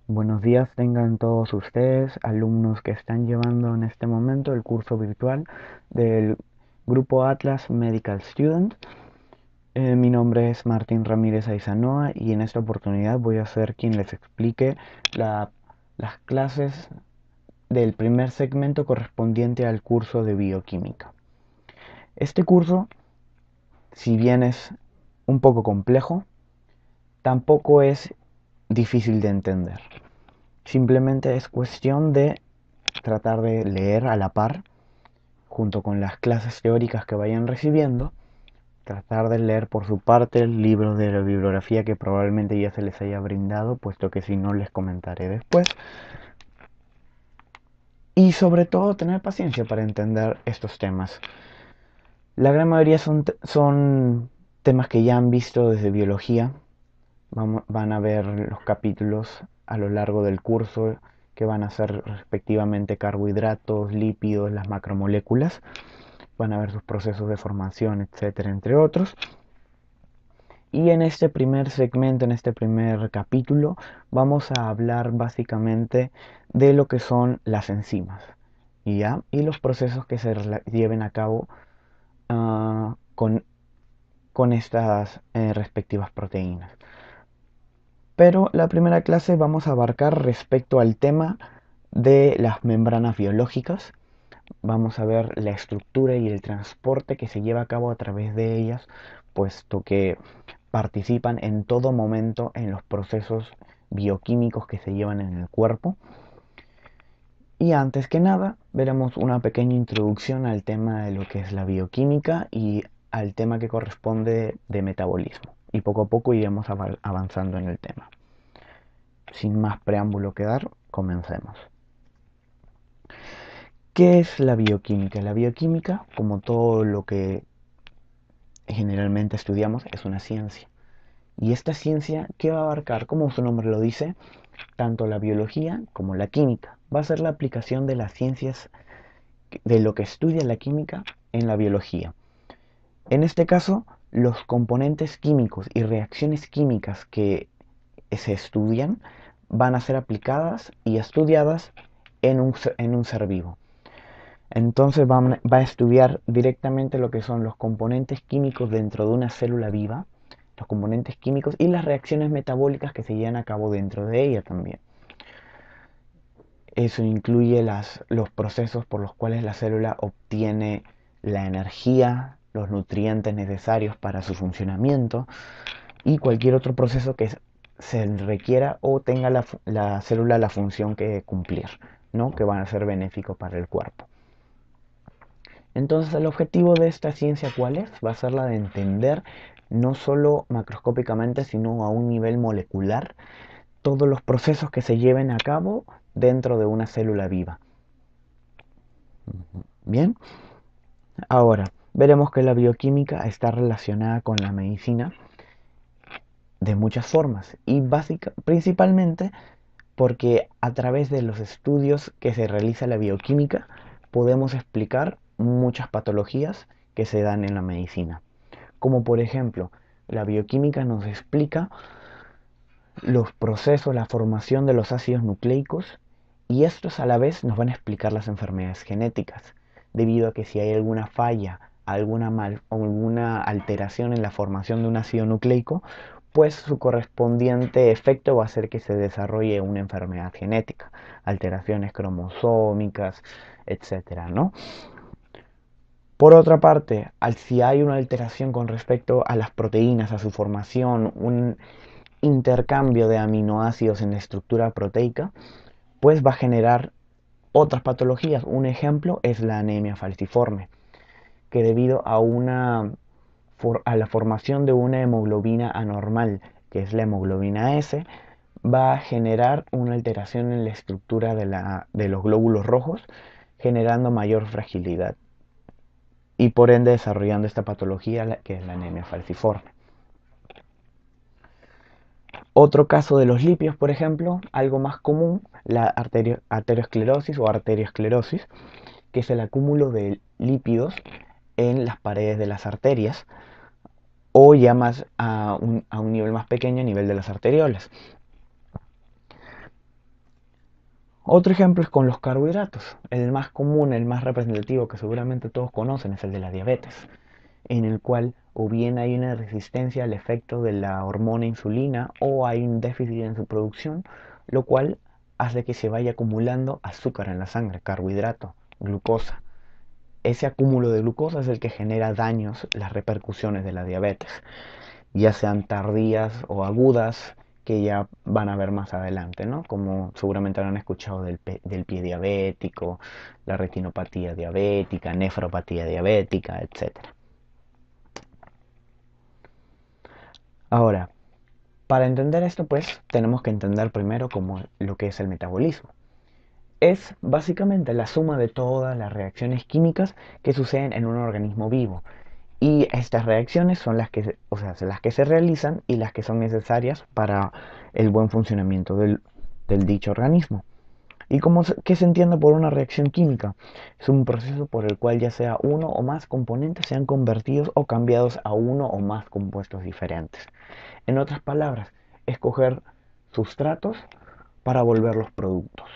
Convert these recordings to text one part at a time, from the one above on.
Buenos días tengan todos ustedes, alumnos que están llevando en este momento el curso virtual del Grupo Atlas Medical Student. Mi nombre es Martín Ramírez Aizanoa y en esta oportunidad voy a ser quien les explique las clases del primer segmento correspondiente al curso de bioquímica. Este curso, si bien es un poco complejo, tampoco es difícil de entender. Simplemente es cuestión de tratar de leer a la par, junto con las clases teóricas que vayan recibiendo, tratar de leer por su parte el libro de la bibliografía que probablemente ya se les haya brindado, puesto que si no les comentaré después. Y sobre todo tener paciencia para entender estos temas. La gran mayoría son temas que ya han visto desde biología. Van a ver los capítulos a lo largo del curso que van a ser respectivamente carbohidratos, lípidos, las macromoléculas. Van a ver sus procesos de formación, etcétera, entre otros. Y en este primer segmento, en este primer capítulo, vamos a hablar básicamente de lo que son las enzimas, ¿ya? Y los procesos que se lleven a cabo con estas respectivas proteínas. Pero la primera clase vamos a abarcar respecto al tema de las membranas biológicas. Vamos a ver la estructura y el transporte que se lleva a cabo a través de ellas, puesto que participan en todo momento en los procesos bioquímicos que se llevan en el cuerpo. Y antes que nada, veremos una pequeña introducción al tema de lo que es la bioquímica y al tema que corresponde de metabolismo. Y poco a poco iremos avanzando en el tema. Sin más preámbulo que dar, comencemos. ¿Qué es la bioquímica? La bioquímica, como todo lo que generalmente estudiamos, es una ciencia. Y esta ciencia, ¿qué va a abarcar? Como su nombre lo dice, tanto la biología como la química. Va a ser la aplicación de las ciencias, de lo que estudia la química en la biología. En este caso, los componentes químicos y reacciones químicas que se estudian van a ser aplicadas y estudiadas en un ser vivo. Entonces va a estudiar directamente lo que son los componentes químicos dentro de una célula viva, los componentes químicos y las reacciones metabólicas que se llevan a cabo dentro de ella también. Eso incluye los procesos por los cuales la célula obtiene la energía, los nutrientes necesarios para su funcionamiento y cualquier otro proceso que se requiera o tenga la célula la función que cumplir, ¿no? Que van a ser benéficos para el cuerpo. Entonces el objetivo de esta ciencia, ¿cuál es? Va a ser la de entender no solo macroscópicamente, sino a un nivel molecular, todos los procesos que se lleven a cabo dentro de una célula viva. Bien, ahora veremos que la bioquímica está relacionada con la medicina de muchas formas y principalmente porque a través de los estudios que se realiza la bioquímica podemos explicar muchas patologías que se dan en la medicina. Como por ejemplo, la bioquímica nos explica los procesos, la formación de los ácidos nucleicos y estos a la vez nos van a explicar las enfermedades genéticas, debido a que si hay alguna falla, alguna alteración en la formación de un ácido nucleico, pues su correspondiente efecto va a ser que se desarrolle una enfermedad genética, alteraciones cromosómicas, etcétera, ¿no? Por otra parte, si hay una alteración con respecto a las proteínas, a su formación, un intercambio de aminoácidos en la estructura proteica, pues va a generar otras patologías. Un ejemplo es la anemia falciforme, que debido a la formación de una hemoglobina anormal, que es la hemoglobina S, va a generar una alteración en la estructura de los glóbulos rojos, generando mayor fragilidad y por ende desarrollando esta patología que es la anemia falciforme. Otro caso de los lípidos, por ejemplo, algo más común, la arteriosclerosis o arteriosclerosis, que es el acúmulo de lípidos en las paredes de las arterias o ya más a un nivel más pequeño, a nivel de las arteriolas. Otro ejemplo es con los carbohidratos. El más común, el más representativo que seguramente todos conocen es el de la diabetes, en el cual o bien hay una resistencia al efecto de la hormona insulina o hay un déficit en su producción, lo cual hace que se vaya acumulando azúcar en la sangre, carbohidrato, glucosa. Ese acúmulo de glucosa es el que genera daños, las repercusiones de la diabetes, ya sean tardías o agudas, que ya van a ver más adelante, ¿no? Como seguramente habrán escuchado del pie diabético, la retinopatía diabética, nefropatía diabética, etcétera. Ahora, para entender esto, pues tenemos que entender primero cómo lo que es el metabolismo. Es básicamente la suma de todas las reacciones químicas que suceden en un organismo vivo. Y estas reacciones son las que, o sea, las que se realizan y las que son necesarias para el buen funcionamiento del dicho organismo. ¿Y qué se entiende por una reacción química? Es un proceso por el cual ya sea uno o más componentes sean convertidos o cambiados a uno o más compuestos diferentes. En otras palabras, escoger sustratos para volverlos productos.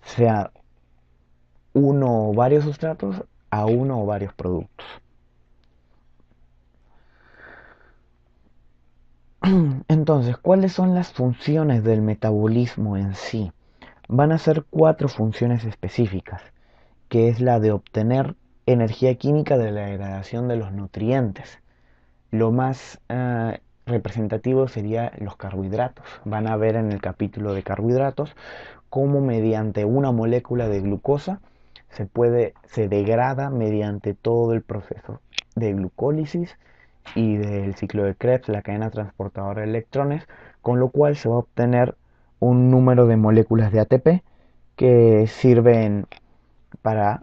Sea uno o varios sustratos a uno o varios productos. Entonces, ¿cuáles son las funciones del metabolismo en sí? Van a ser cuatro funciones específicas, que es la de obtener energía química de la degradación de los nutrientes. Lo más representativo sería los carbohidratos. Van a ver en el capítulo de carbohidratos cómo mediante una molécula de glucosa se degrada mediante todo el proceso de glucólisis y del ciclo de Krebs, la cadena transportadora de electrones, con lo cual se va a obtener un número de moléculas de ATP que sirven para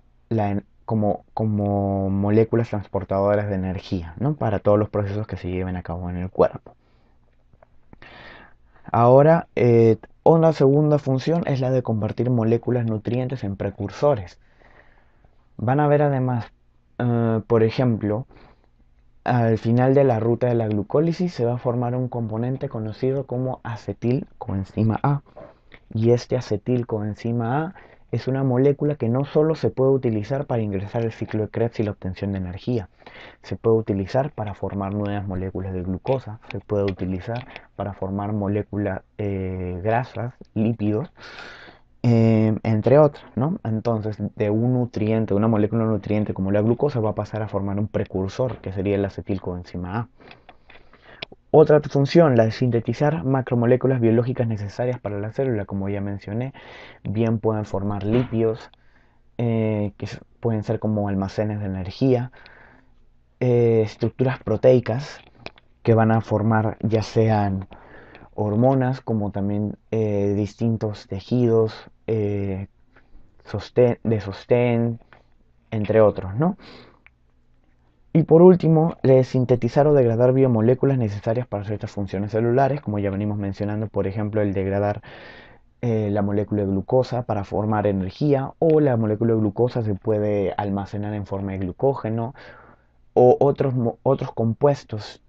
como moléculas transportadoras de energía, ¿no? Para todos los procesos que se lleven a cabo en el cuerpo. Ahora, una segunda función es la de convertir moléculas nutrientes en precursores. Van a ver además, por ejemplo, al final de la ruta de la glucólisis se va a formar un componente conocido como acetilcoenzima A. Y este acetilcoenzima A es una molécula que no solo se puede utilizar para ingresar el ciclo de Krebs y la obtención de energía, se puede utilizar para formar nuevas moléculas de glucosa, se puede utilizar para formar moléculas grasas, lípidos, entre otras, ¿no? Entonces, de un nutriente, una molécula nutriente como la glucosa va a pasar a formar un precursor, que sería el acetilcoenzima A. Otra función, la de sintetizar macromoléculas biológicas necesarias para la célula, como ya mencioné, bien pueden formar lípidos, pueden ser como almacenes de energía, estructuras proteicas que van a formar ya sean hormonas como también distintos tejidos de sostén, entre otros, ¿no? Y por último, de sintetizar o degradar biomoléculas necesarias para ciertas funciones celulares, como ya venimos mencionando, por ejemplo, el degradar la molécula de glucosa para formar energía, o la molécula de glucosa se puede almacenar en forma de glucógeno, o otros compuestos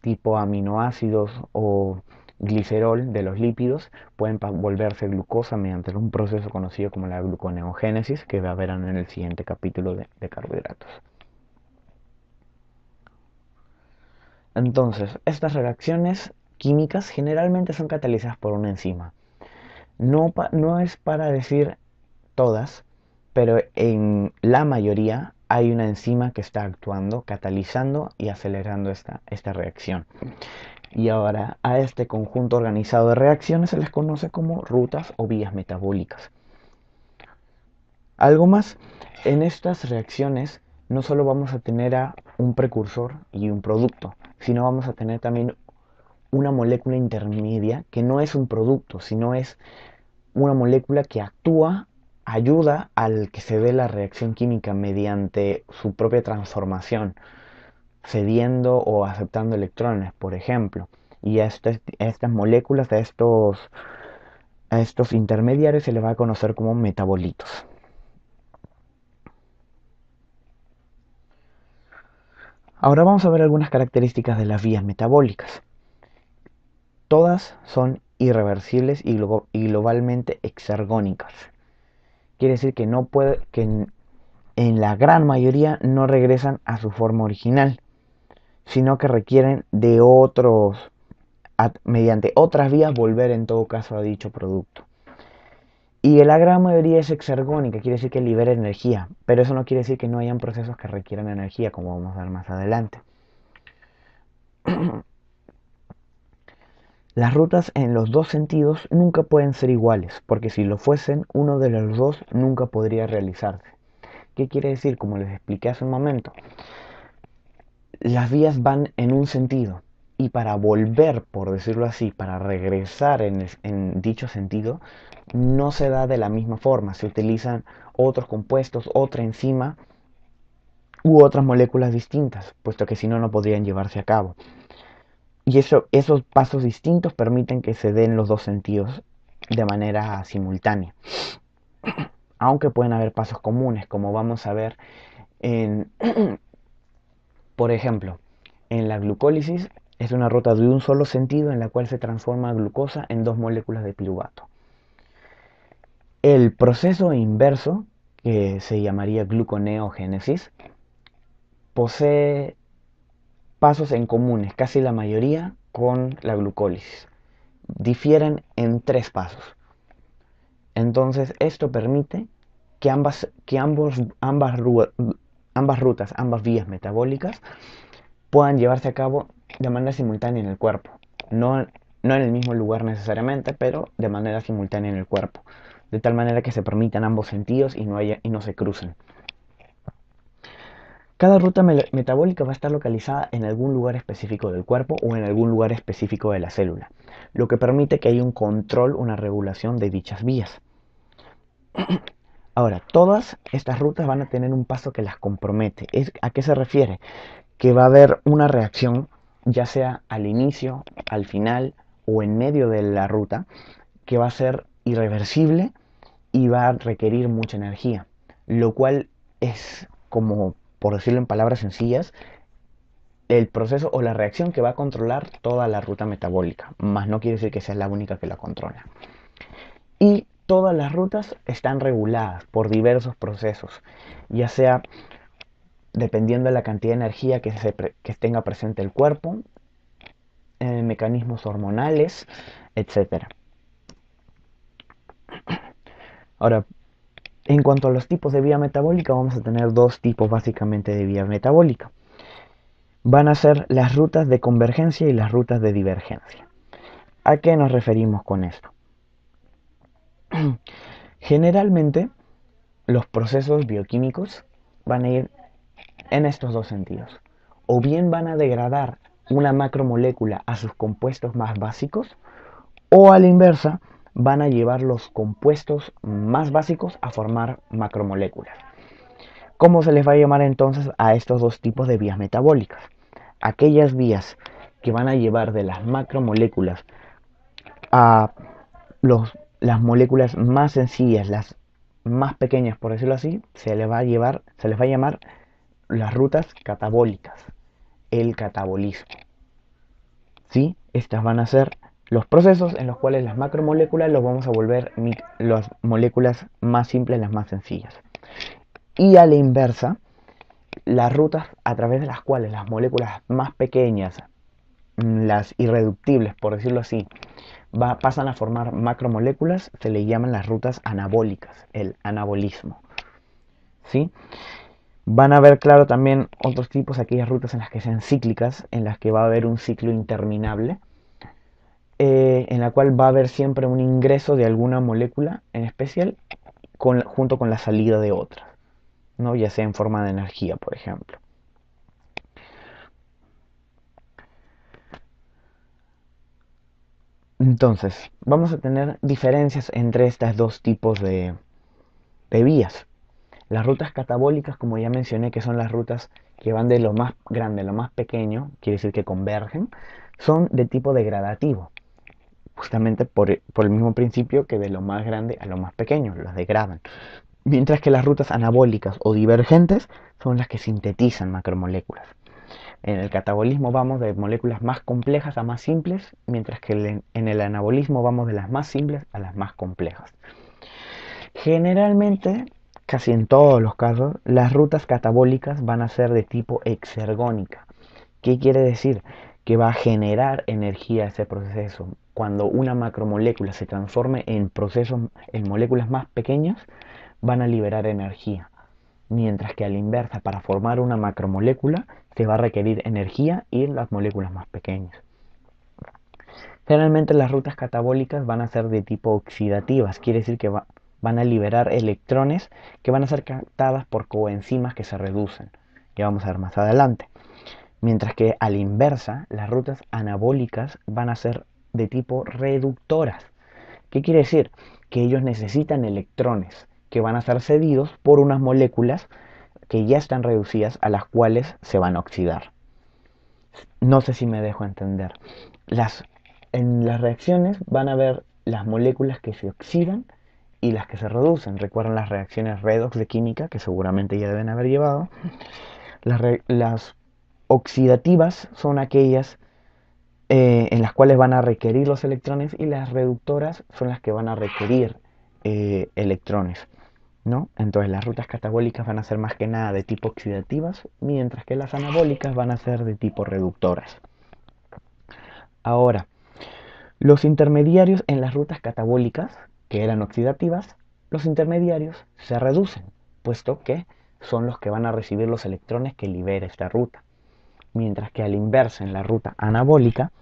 tipo aminoácidos o glicerol de los lípidos pueden volverse glucosa mediante un proceso conocido como la gluconeogénesis, que verán en el siguiente capítulo de carbohidratos. Entonces, estas reacciones químicas generalmente son catalizadas por una enzima. No es para decir todas, pero en la mayoría hay una enzima que está actuando, catalizando y acelerando esta reacción. Y ahora a este conjunto organizado de reacciones se les conoce como rutas o vías metabólicas. Algo más, en estas reacciones no solo vamos a tener a un precursor y un producto, sino vamos a tener también una molécula intermedia que no es un producto, sino es una molécula que actúa, ayuda al que se dé la reacción química mediante su propia transformación, cediendo o aceptando electrones, por ejemplo. Y a estas moléculas, a estos intermediarios se les va a conocer como metabolitos. Ahora vamos a ver algunas características de las vías metabólicas. Todas son irreversibles y globalmente exergónicas. Quiere decir que no puede, que en la gran mayoría no regresan a su forma original, sino que requieren de mediante otras vías volver en todo caso a dicho producto. Y la gran mayoría es exergónica, quiere decir que libera energía, pero eso no quiere decir que no hayan procesos que requieran energía, como vamos a ver más adelante. Las rutas en los dos sentidos nunca pueden ser iguales, porque si lo fuesen, uno de los dos nunca podría realizarse. ¿Qué quiere decir? Como les expliqué hace un momento, las vías van en un sentido y para volver, por decirlo así, para regresar en dicho sentido, no se da de la misma forma. Se utilizan otros compuestos, otra enzima u otras moléculas distintas, puesto que si no, no podrían llevarse a cabo. Y esos pasos distintos permiten que se den los dos sentidos de manera simultánea. Aunque pueden haber pasos comunes, como vamos a ver en, por ejemplo, en la glucólisis es una ruta de un solo sentido en la cual se transforma glucosa en dos moléculas de piruvato. El proceso inverso, que se llamaría gluconeogénesis, posee pasos en comunes, casi la mayoría, con la glucólisis. Difieren en tres pasos. Entonces, esto permite que ambas rutas, ambas vías metabólicas, puedan llevarse a cabo de manera simultánea en el cuerpo. No en el mismo lugar necesariamente, pero de manera simultánea en el cuerpo. De tal manera que se permitan ambos sentidos y no se crucen. Cada ruta metabólica va a estar localizada en algún lugar específico del cuerpo o en algún lugar específico de la célula, lo que permite que haya un control, una regulación de dichas vías. Ahora, todas estas rutas van a tener un paso que las compromete. ¿A qué se refiere? Que va a haber una reacción, ya sea al inicio, al final o en medio de la ruta, que va a ser irreversible y va a requerir mucha energía, lo cual es, como por decirlo en palabras sencillas, el proceso o la reacción que va a controlar toda la ruta metabólica, más no quiere decir que sea la única que la controla. Y todas las rutas están reguladas por diversos procesos, ya sea dependiendo de la cantidad de energía que tenga presente el cuerpo, mecanismos hormonales, etcétera. Ahora, en cuanto a los tipos de vía metabólica, vamos a tener dos tipos básicamente de vía metabólica. Van a ser las rutas de convergencia y las rutas de divergencia. ¿A qué nos referimos con esto? Generalmente, los procesos bioquímicos van a ir en estos dos sentidos. O bien van a degradar una macromolécula a sus compuestos más básicos, o a la inversa, van a llevar los compuestos más básicos a formar macromoléculas. ¿Cómo se les va a llamar entonces a estos dos tipos de vías metabólicas? Aquellas vías que van a llevar de las macromoléculas a las moléculas más sencillas, las más pequeñas, por decirlo así, se les va a llamar las rutas catabólicas, el catabolismo. ¿Sí? Estas van a ser los procesos en los cuales las macromoléculas los vamos a volver las moléculas más simples, las más sencillas. Y a la inversa, las rutas a través de las cuales las moléculas más pequeñas, las irreductibles, por decirlo así, pasan a formar macromoléculas, se le llaman las rutas anabólicas, el anabolismo. ¿Sí? Van a haber, claro, también otros tipos, aquellas rutas en las que sean cíclicas, en las que va a haber un ciclo interminable, en la cual va a haber siempre un ingreso de alguna molécula en especial junto con la salida de otras, ¿no? Ya sea en forma de energía, por ejemplo. Entonces, vamos a tener diferencias entre estos dos tipos de vías. Las rutas catabólicas, como ya mencioné, que son las rutas que van de lo más grande a lo más pequeño, quiere decir que convergen, son de tipo degradativo, justamente por el mismo principio que de lo más grande a lo más pequeño, las degradan. Mientras que las rutas anabólicas o divergentes son las que sintetizan macromoléculas. En el catabolismo vamos de moléculas más complejas a más simples, mientras que en el anabolismo vamos de las más simples a las más complejas. Generalmente, casi en todos los casos, las rutas catabólicas van a ser de tipo exergónica. ¿Qué quiere decir? Que va a generar energía ese proceso. Cuando una macromolécula se transforme en moléculas más pequeñas, van a liberar energía. Mientras que a la inversa, para formar una macromolécula, se va a requerir energía y en las moléculas más pequeñas. Generalmente las rutas catabólicas van a ser de tipo oxidativas, quiere decir que van a liberar electrones que van a ser captadas por coenzimas que se reducen, que vamos a ver más adelante. Mientras que a la inversa, las rutas anabólicas van a ser de tipo reductoras. ¿Qué quiere decir? Que ellos necesitan electrones que van a ser cedidos por unas moléculas que ya están reducidas a las cuales se van a oxidar. No sé si me dejo entender. En las reacciones van a haber las moléculas que se oxidan y las que se reducen. Recuerden las reacciones redox de química, que seguramente ya deben haber llevado. Las oxidativas son aquellas en las cuales van a requerir los electrones, y las reductoras son las que van a requerir electrones, ¿no? Entonces las rutas catabólicas van a ser más que nada de tipo oxidativas, mientras que las anabólicas van a ser de tipo reductoras. Ahora, los intermediarios en las rutas catabólicas, que eran oxidativas, los intermediarios se reducen, puesto que son los que van a recibir los electrones que libera esta ruta. Mientras que a la inversa, en la ruta anabólica,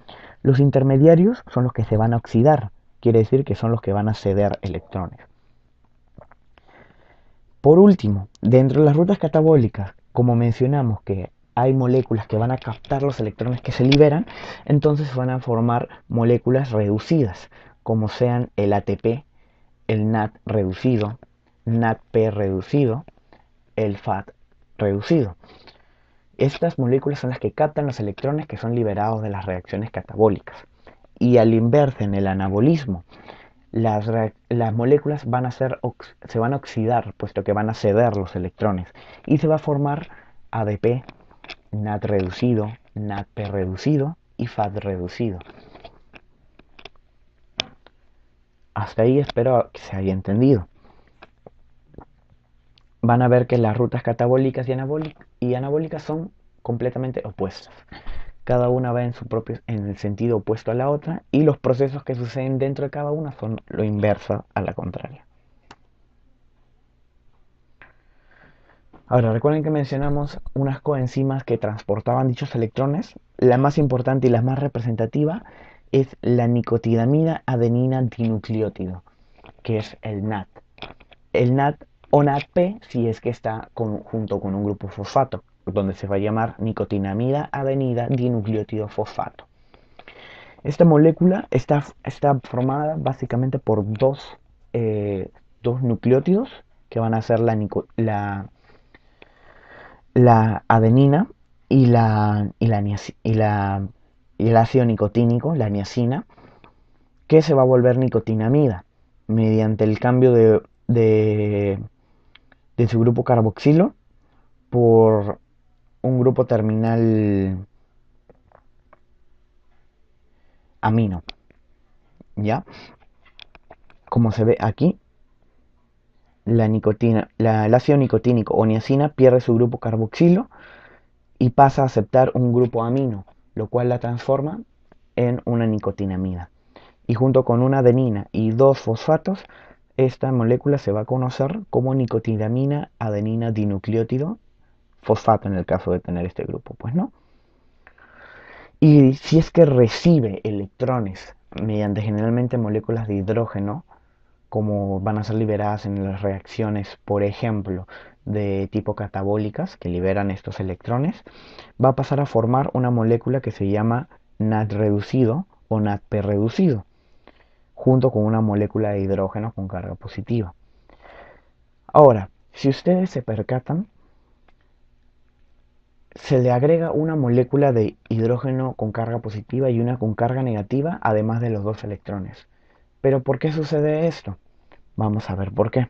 los intermediarios son los que se van a oxidar, quiere decir que son los que van a ceder electrones. Por último, dentro de las rutas catabólicas, como mencionamos que hay moléculas que van a captar los electrones que se liberan, entonces van a formar moléculas reducidas, como sean el ATP, el NAD reducido, NADP reducido, el FAD reducido. Estas moléculas son las que captan los electrones que son liberados de las reacciones catabólicas. Y al inverso, en el anabolismo, las moléculas se van a oxidar, puesto que van a ceder los electrones, y se va a formar ADP, NAD reducido, NADP reducido y FAD reducido. Hasta ahí espero que se haya entendido. Van a ver que las rutas catabólicas y anabólicas son completamente opuestas. Cada una va en el sentido opuesto a la otra, y los procesos que suceden dentro de cada una son lo inverso a la contraria. Ahora, recuerden que mencionamos unas coenzimas que transportaban dichos electrones. La más importante y la más representativa es la nicotinamida adenina dinucleótido, que es el NAD. El NAD o NADP si es que está junto con un grupo fosfato, donde se va a llamar nicotinamida adenina dinucleótido fosfato. Esta molécula está formada básicamente por dos nucleótidos que van a ser la adenina y el ácido nicotínico, la niacina, que se va a volver nicotinamida mediante el cambio de su grupo carboxilo por un grupo terminal amino. ¿Ya? Como se ve aquí, el ácido nicotínico o niacina pierde su grupo carboxilo y pasa a aceptar un grupo amino, lo cual la transforma en una nicotinamida. Y junto con una adenina y dos fosfatos, esta molécula se va a conocer como nicotinamina adenina dinucleótido fosfato, en el caso de tener este grupo, pues no. Y si es que recibe electrones mediante generalmente moléculas de hidrógeno, como van a ser liberadas en las reacciones, por ejemplo, de tipo catabólicas, que liberan estos electrones, va a pasar a formar una molécula que se llama NAD reducido o NADP reducido, junto con una molécula de hidrógeno con carga positiva. Ahora, si ustedes se percatan, se le agrega una molécula de hidrógeno con carga positiva y una con carga negativa, además de los dos electrones. ¿Pero por qué sucede esto? Vamos a ver por qué.